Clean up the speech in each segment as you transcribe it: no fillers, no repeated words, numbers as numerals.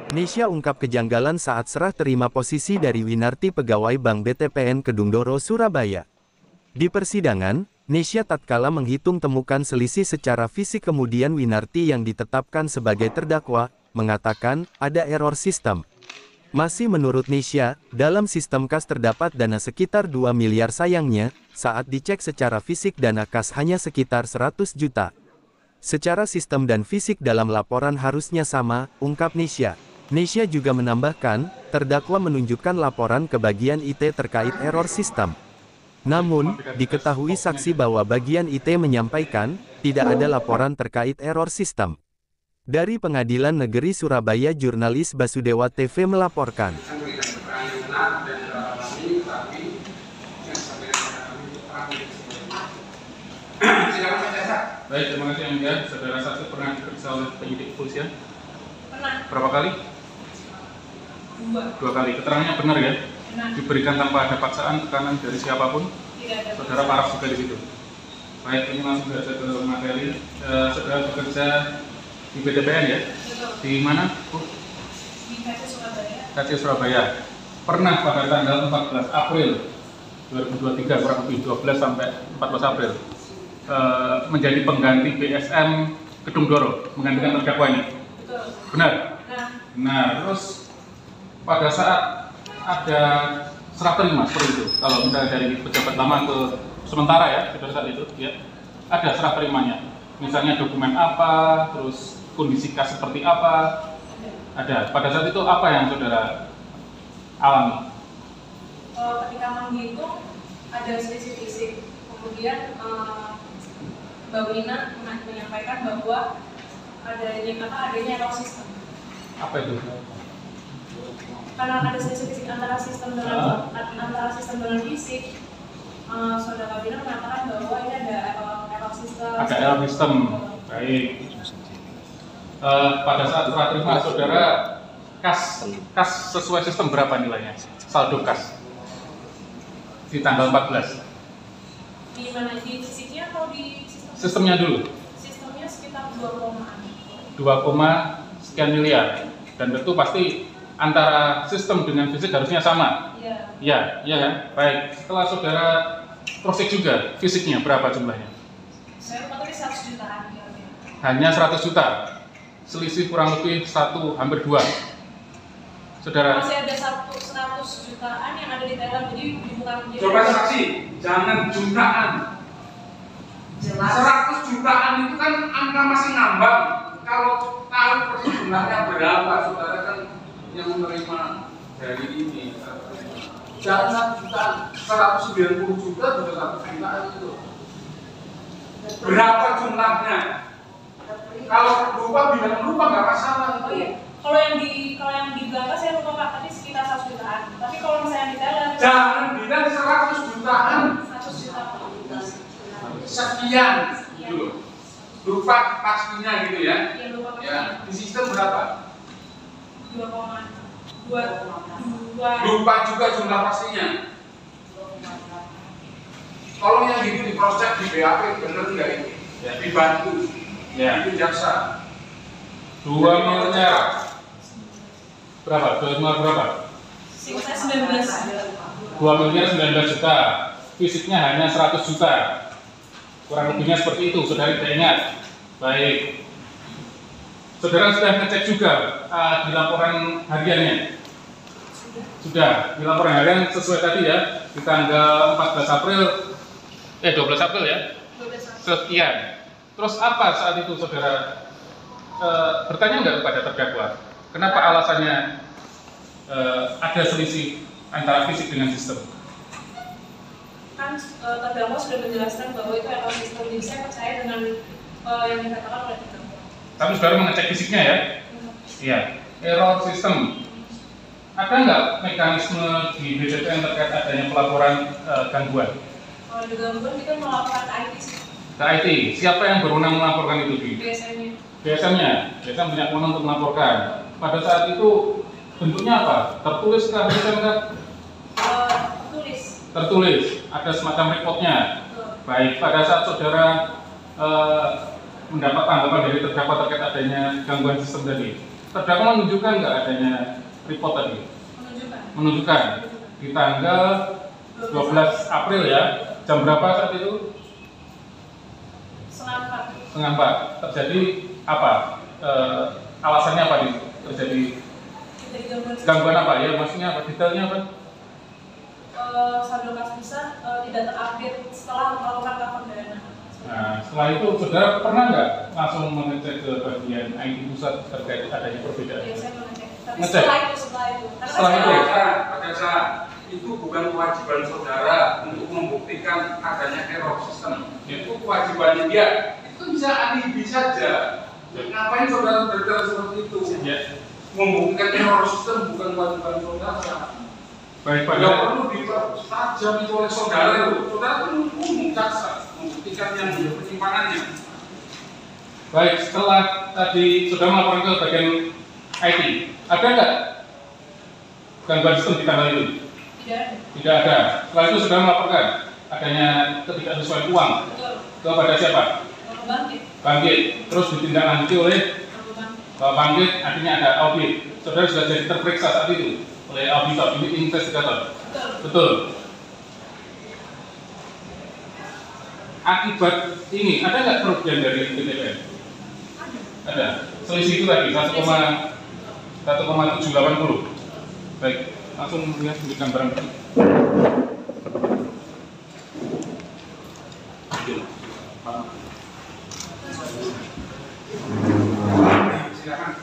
Nesya ungkap kejanggalan saat serah terima posisi dari Winarti pegawai Bank BTPN Kedungdoro, Surabaya. Di persidangan, Nesya tatkala menghitung temukan selisih secara fisik kemudian Winarti yang ditetapkan sebagai terdakwa, mengatakan, ada error sistem. Masih menurut Nesya, dalam sistem kas terdapat dana sekitar 2 miliar sayangnya, saat dicek secara fisik dana kas hanya sekitar 100 juta. Secara sistem dan fisik dalam laporan harusnya sama, ungkap Nesya. Nesya juga menambahkan, terdakwa menunjukkan laporan ke bagian IT terkait error sistem. Namun, diketahui saksi bahwa bagian IT menyampaikan, tidak ada laporan terkait error sistem. Dari Pengadilan Negeri Surabaya, jurnalis Basudewa TV melaporkan. Baik, terima kasih Yang Mulia. Saudara saksi pernah diperiksa oleh penyidik kepolisian? Pernah. Berapa kali? Dua kali. Keterangannya benar ya? Benar. Diberikan tanpa ada paksaan, tekanan dari siapapun? Tidak ada. Saudara paraf juga di situ. Baik, ini langsung saja ke materi. Saudara bekerja di BTPN ya? Betul. Di mana, Bu? Di KC Surabaya. KC Surabaya. Pernah pada tanggal 14 April 2023, kurang lebih 12 sampai 14 April, menjadi pengganti BSM Kedungdoro, menggantikan terdakwa ini. Betul. Benar? Nah, Terus pada saat ada serah terima seperti itu, kalau misalnya dari pejabat lama ke sementara ya, pada saat itu ya, ada serah terimanya. Misalnya dokumen apa, terus kondisi kas seperti apa, ada. Pada saat itu apa yang saudara alami? ketika menghitung ada selisih fisik, kemudian Mbak Wina menyampaikan bahwa adanya error sistem. Apa itu? Karena ada selisih fisik antara sistem dengan fisik, Saudara Wina mengatakan bahwa ini ada error sistem. Ada error sistem. Baik. Pada saat serah terima saudara kas sesuai sistem berapa nilainya? Saldo kas di tanggal 14. Di mana, di fisiknya atau di sistem? Sistemnya dulu. Sistemnya sekitar 2,an. 2, sekian miliar. Dan tentu pasti antara sistem dengan fisik harusnya sama. Iya. Iya kan? Baik. Setelah saudara cross-check juga fisiknya berapa jumlahnya? Saya lupa tadi 100 jutaan. Hanya 100 juta. Selisih kurang lebih hampir 2. Saudara. Masih ada 100 jutaan yang ada di Thailand, jadi bukan. Coba saksi, jangan jutaan. Jelas. 100 jutaan itu kan angka masih ngambang. Kalau tahu persis jumlahnya berapa, saudara kan yang menerima dari ini. Jangan 1 jutaan, 190 juta juga 100 jutaan itu. Berapa jumlahnya? Kalau lupa bilang lupa nggak masalah. Oh iya. Kalau yang di Belanda saya lupa Pak, tapi sekitar 100 jutaan. Tapi kalau misalnya di Thailand, Jangan bilang 100 jutaan. 100 juta. Sekian gitu. Lupa pastinya gitu ya. Iya, lupa Pak. Ya, di sistem berapa? 2,2. Lupa juga jumlah pastinya. Tolong yang gitu di proses di BAP bener nggak ini? Ya. Dibantu. Ya. Itu jaksa. 2 miliar. Berapa? 2 miliar berapa? Seingat saya 19. 2 miliar 19 juta. Fisiknya hanya 100 juta. Kurang lebihnya seperti itu, saudara tidak ingat. Baik. Saudara sudah ngecek juga di laporan hariannya? Sudah, di laporan harian sesuai tadi ya, di tanggal 12 April ya? 12. Sekian. Terus apa saat itu saudara bertanya nggak kepada terdakwa? Kenapa alasannya ada selisih antara fisik dengan sistem? Kan terdakwa sudah menjelaskan bahwa itu error sistem, jadi saya percaya dengan yang dikatakan oleh terdakwa. Tapi saudara mengecek fisiknya ya? Iya. Error sistem. Ada nggak mekanisme di BTPN terkait adanya pelaporan gangguan? Kalau ada gangguan kita melaporkan ke IT sih. Ke IT. Siapa yang berwenang melaporkan itu di? BSM-nya. BSM-nya. BSM punya wewenang untuk melaporkan. Pada saat itu bentuknya apa? Tertulis kah? BSM kah? Tertulis. Tertulis. Ada semacam reportnya. Baik. Pada saat saudara mendapat tanggapan dari terdakwa terkait adanya gangguan sistem tadi, terdakwa menunjukkan nggak adanya report tadi? Menunjukkan di tanggal 12 April ya, jam berapa saat itu? Setengah 4. Terjadi apa? Alasannya apa nih? Terjadi gangguan apa ya? Maksudnya apa? Detailnya apa? Saldo kas besar tidak terupdate setelah melakukan cover dana. Nah, setelah itu saudara pernah nggak langsung mengecek ke bagian IT pusat terkait adanya perbedaan? Iya, saya mengecek. Tapi Ngecek? setelah itu. Setelah itu? Pada saat itu bukan kewajiban saudara untuk membuktikan adanya error sistem. Itu kewajibannya dia. Itu bisa alibi saja. Ngapain saudara berbicara seperti itu? Ya. Membuktikan error sistem bukan kewajiban saudara. Baik, Tidak pada perlu ditajam itu oleh saudara itu. Saudara itu umum jaksa membuktikan yang penyimpangannya. baik, setelah tadi sudah melaporkan ke bagian IT, ada nggak gangguan sistem di tanggal itu? Tidak ada. Setelah itu sudah melaporkan adanya ketidaksesuaian uang kepada siapa? Bangkit. Terus ditindaklanjuti oleh Bangkit, artinya ada audit. Saudara sudah jadi terperiksa saat itu oleh auditor, ini investigator. Betul. Akibat ini ada nggak kerugian dari BTPN? Ada. Selisih itu tadi 1,780. Baik, langsung lihat berikan barang bukti. Silakan.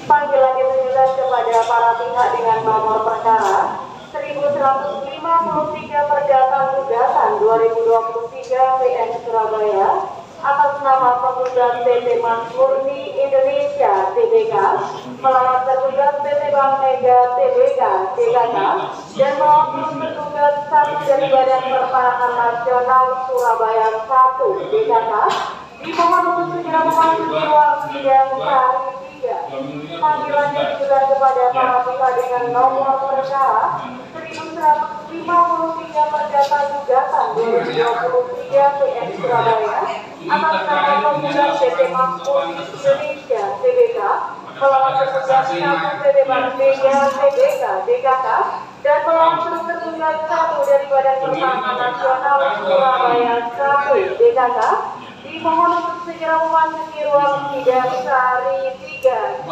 Panggilan ditujukan kepada para pihak dengan nomor perkara 1153 Perdata Gugatan 2023 PN Surabaya atas nama penggugat PT Murni Indonesia Tbk melawan tergugat PT Bank Mega Tbk DKK dan melawan tergugat satu dari Badan Pertanahan Nasional Surabaya 1 DKK dimohon untuk segera memasuki ruang sidang hari 3. Panggilannya ditujukan kepada para pihak dengan nomor perkara 1153 Perdata Gugatan 2023 PN Surabaya atas nama penggugat PT Murni Indonesia Tbk melawan tergugat satu PT Bank Mega Tbk DKK dan melawan tergugat satu dari Badan Pertanahan Nasional Surabaya 1 DKK dimohon untuk segera memasuki ruang sidang hari 3.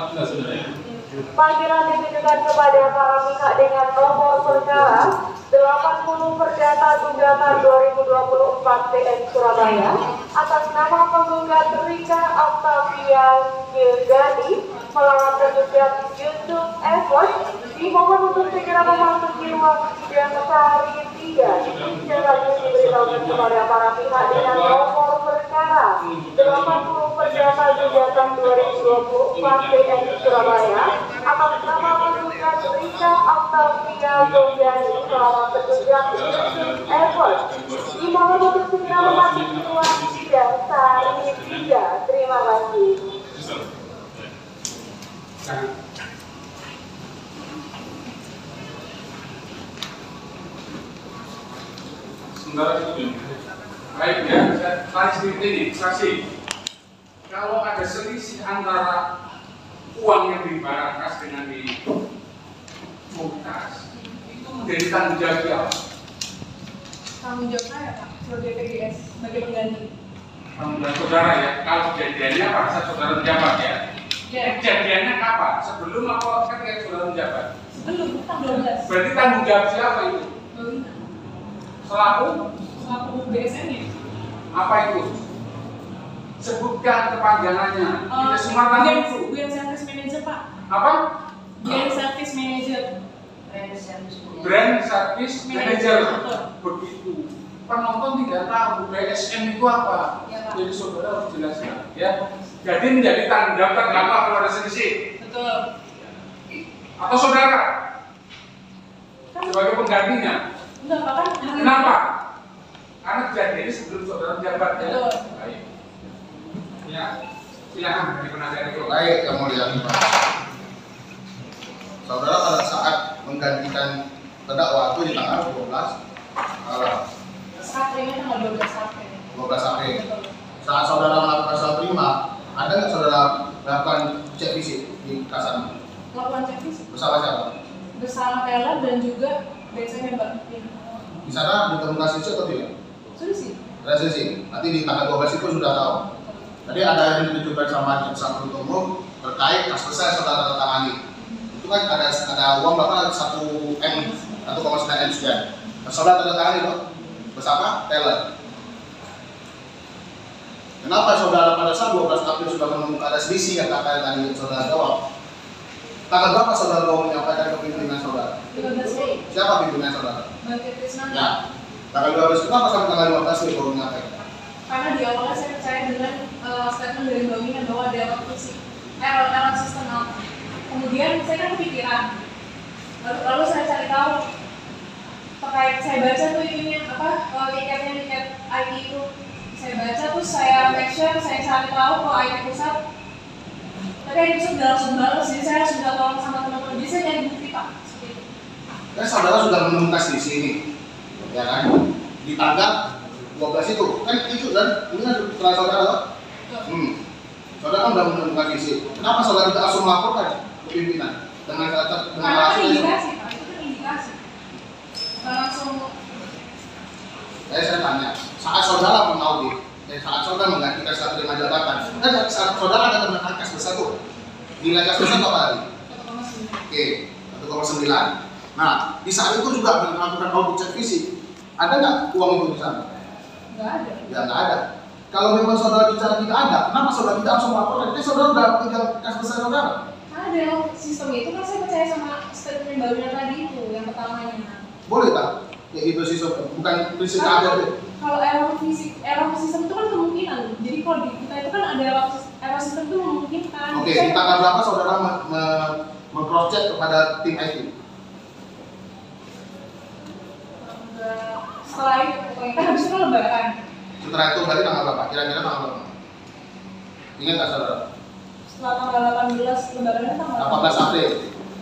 Panggilan ditujukan kepada para pihak dengan nomor perkara 80 Perdata Gugatan 2024 PN Surabaya atas nama penggugat Rika Octavia Gilgadi melawan tergugat Yusuf Edward dimohon untuk segera memasuki ruang sidang hari 3. Selanjutnya diberitahukan kepada para pihak dengan nomor perkara 80 Perdata Gugatan 2024 PN Surabaya atas nama penggugat Rika Octavia Gilgadi melawan tergugat Yusuf Edward dimohon untuk segera memasuki ruang sidang hari 3. Terima kasih. Sementara itu, baik ya, saya tanya sedikit ini, saksi. Kalau ada selisih antara uang yang di barang kas dengan di kas, itu menjadi tanggung jawab siapa? Tanggung jawab saya, Pak, sebagai PGS, sebagai pengganti. Tanggung jawab saudara ya. Kalau kejadiannya pada saat saudara menjabat ya. Kejadiannya kapan? Sebelum apa ketika saudara menjabat? Sebelum tanggal 12. Berarti tanggung jawab siapa itu? Bawina. Selaku BSN-nya. apa itu? Sebutkan kepanjangannya. Tidak semua tahu itu. Brand Service Manager, Pak. Apa? Brand Service Manager. Brand Service Manager. Betul. Begitu. penonton tidak tahu BSN itu apa. Ya, Pak. Jadi saudara harus jelaskan, ya. Jadi menjadi tanggung jawab terdakwa kalau ada selisih. Betul. Atau saudara sebagai penggantinya. Enggak, Pak, kan Kenapa? Karena kejadian ini sebelum saudara menjabat, ya. Betul. Baik. Ya, silakan dari penasihat itu. Baik, yang mulia Pak. Saudara pada saat menggantikan terdakwa itu di tanggal Saatnya tanggal 12 April. 12 April. Betul. Saat saudara melakukan serah terima, ada nggak saudara lakukan cek fisik di Kasana? Lakukan cek fisik Bersama siapa? bersama Teller dan juga BSN Mbak. Di sana ditemukan sisi atau tidak? Sudah sih. Ada sisi. Nanti di tanggal 12 itu sudah tahu. Tadi ada yang ditunjukkan sama jaksa penuntut umum terkait kas besar saudara tanda tangani. Itu kan ada uang berapa? 1 M, 1,9 M sekian. Saudara tanda tangani loh bersama Teller. Kenapa saudara pada saat 12 April sudah menemukan ada selisih yang tadi saudara jawab? Tanggal berapa saudara mau menyampaikan ke pimpinan saudara? 13 Mei. Siapa pimpinan saudara? Mbak Krisna. Ya, tanggal 12 kenapa sampai tanggal 15 Mei baru menyampaikan? Karena di awalnya saya percaya dengan statement dari Mbak Wina bahwa ada error sistem. Kemudian saya kan kepikiran. Lalu saya cari tahu terkait, saya baca tuh ininya apa tiket IT itu. Saya baca terus saya make sure, saya cari tahu ke IT pusat. Tapi IT pusat udah langsung balas, jadi saya harus minta tolong sama teman-teman. Jadi saya nyari bukti, Pak. Seperti itu. Kan saudara sudah menemukan di sini, ya kan? Di tanggal 12 itu, kan itu kan? Ini kan setelah saudara, saudara kan sudah menemukan di sini. Kenapa saudara tidak langsung melaporkan ke pimpinan dengan Karena kan alasan itu? indikasi, Pak. Itu kan indikasi. Nggak langsung. Saya tanya, saat saudara mengaudit, saat saudara menggantikan serah terima jabatan, kan saat saudara ada tentang kas besar tuh, nilai kas besar berapa tadi? 1,9. Oke, 1,9. Nah, di saat itu juga melakukan audit cek fisik, ada nggak uang itu di sana? Nggak ada. Ya nggak ada. Kalau memang saudara bicara tidak ada, kenapa saudara tidak langsung melaporkan? Saudara udah pegang kas besar saudara. Karena dalam sistem itu kan saya percaya sama statement Mbak Wina tadi itu yang pertamanya. Boleh tak? Ya itu sih, bukan prinsip ada tuh. Kalau error sistem itu kan kemungkinan. Jadi kalau di kita itu kan ada error sistem itu memungkinkan. Oke, di tanggal berapa saudara meng-cross check kepada tim IT? Setelah itu, pokoknya kan habis itu kan lebaran. Setelah itu berarti tanggal berapa? Kira-kira tanggal berapa? Ingat nggak saudara? Setelah tanggal 18 lebarannya tanggal 18 April.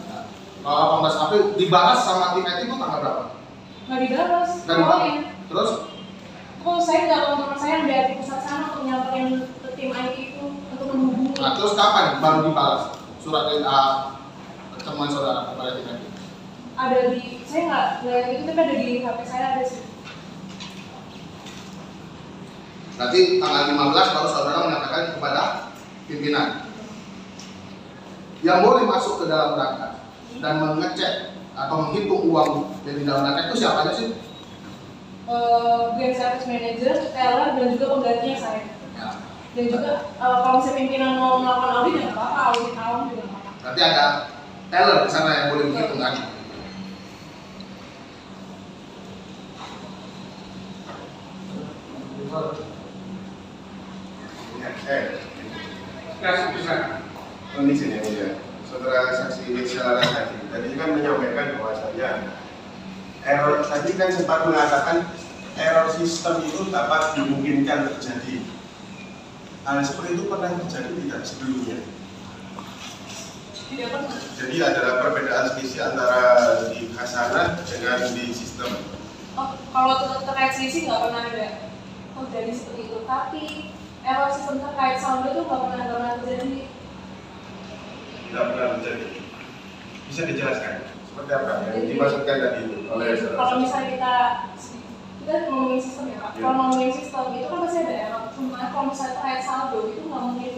Nah, kalau 18 April dibalas sama tim IT itu tanggal berapa? nggak dibalas. Nggak dibalas. Awalnya. Terus? Kok saya nggak tahu teman saya yang dari pusat sana untuk nyamperin ke tim IT itu untuk menghubungi. Nah, terus kapan baru dibalas surat ketemuan saudara kepada tim IT? Ada di, saya nggak lihat itu tapi ada di HP saya ada sih. Berarti tanggal 15 baru saudara menyatakan kepada pimpinan. Yang boleh masuk ke dalam berangkat dan mengecek atau menghitung uang yang di dalam berangkat itu siapa aja sih? Brand Service Manager, Teller, dan juga penggantinya saya. Ya. Dan juga kalau misalnya pimpinan mau melakukan audit ya nggak apa-apa, audit awam juga nggak apa-apa. Berarti ada teller di sana yang boleh menghitung kan? Kondisi yang mulia, saudara saksi Saudara tadi kan menyampaikan bahwasanya error tadi kan sempat mengatakan error sistem itu dapat dimungkinkan terjadi. Hal seperti itu pernah terjadi tidak sebelumnya? Tidak pernah. Jadi ada perbedaan selisih antara di Khazanah dengan di sistem. Oh, kalau terkait selisih nggak pernah ada terjadi seperti itu. Tapi error sistem terkait saldo itu nggak pernah terjadi. Tidak pernah terjadi. Bisa dijelaskan seperti apa yang dimaksudkan tadi itu oleh saudara? Kalau misalnya kita ngomongin sistem ya Pak, kalau ngomongin sistem itu kan pasti ada error. Cuma kalau misalnya terkait saldo itu nggak mungkin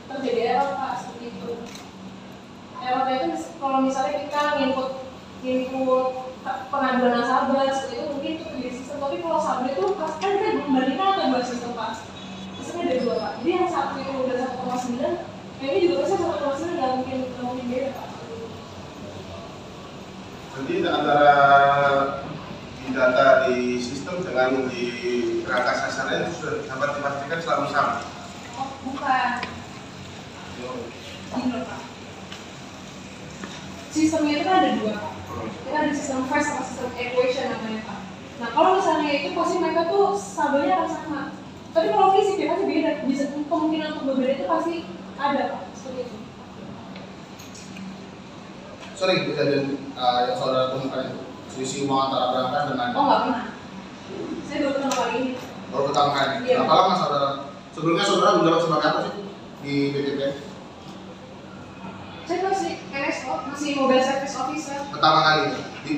terjadi error Pak, seperti itu. Errornya itu kalau misalnya kita nginput pengaduan nasabah seperti itu mungkin itu terjadi sistem. Tapi kalau saldo itu pas kan kita membandingkan ada dua sistem Pak. Sistemnya ada dua Pak. Jadi yang satu itu udah 1,9, yang ini juga pasti 1,9 nggak mungkin beda Pak. Jadi antara di data di sistem dengan dibangun di kerangka sasaran itu sudah dapat dipastikan selalu sama. Oh, bukan. Gini loh, Pak. Sistemnya itu kan ada dua, Pak. Kita ada sistem fast sama sistem equation namanya, Pak. Nah, kalau misalnya itu pasti mereka tuh saldonya akan sama. Tapi kalau fisik ya pasti beda. Bisa kemungkinan untuk berbeda itu pasti ada, Pak. Seperti itu. Sering kejadian yang saudara temukan itu selisih uang antara berangkat dengan Oh, nggak pernah. Saya baru pertama kali ini. baru pertama kali. Iya. Berapa lama saudara? Sebelumnya saudara menjabat sebagai apa sih di BTP? Saya masih MSO, masih mobile service officer. Pertama kali di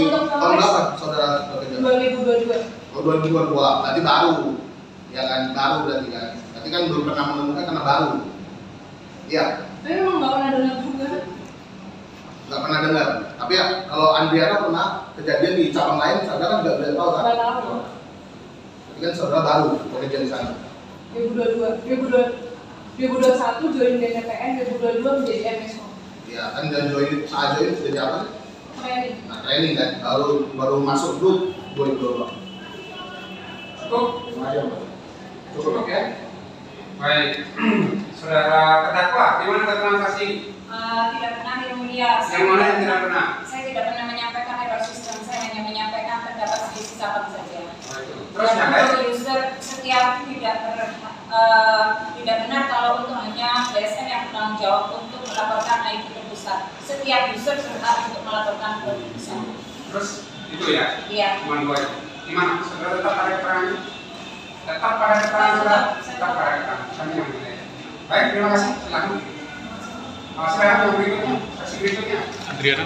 Untuk tahun berapa saudara bekerja? 2022. Oh, 2022, berarti baru, ya kan, baru berarti kan. Berarti kan belum pernah menemukan karena baru. Iya, Tapi memang nggak pernah dengar juga. nggak pernah dengar. Tapi ya, kalau Andriana pernah kejadian di cabang lain, saudara kan nggak tahu kan? Nggak tahu. Berarti kan saudara baru bekerja di sana. 2021 join BTPN, 2022 menjadi MSO. Iya kan, dan saat join jadi apa sih? Training. Nah, training kan, baru masuk grup 2022. Cukup? Lumayan, Pak. Cukup ya? Baik. Saudara terdakwa, gimana keterangan saksi? Tidak pernah, Yang Mulia. Yang mana yang tidak pernah? Saya tidak pernah menyampaikan error sistem, saya hanya menyampaikan terdapat selisih sabang saja. Terus yang lain? Untuk user setiap tidak benar kalau untuk hanya BSN yang bertanggung jawab untuk melaporkan IT ke pusat. Setiap user berhak untuk melaporkan ke pusat. Terus itu ya? Iya. Cuma dua itu. Gimana? Saudara tetap pada keterangannya? Tetap pada keterangan saudara? Tetap pada keterangan. Kami yang mulia. Baik, terima kasih. Silakan. Silakan yang berikutnya. Saksi berikutnya. Adriana.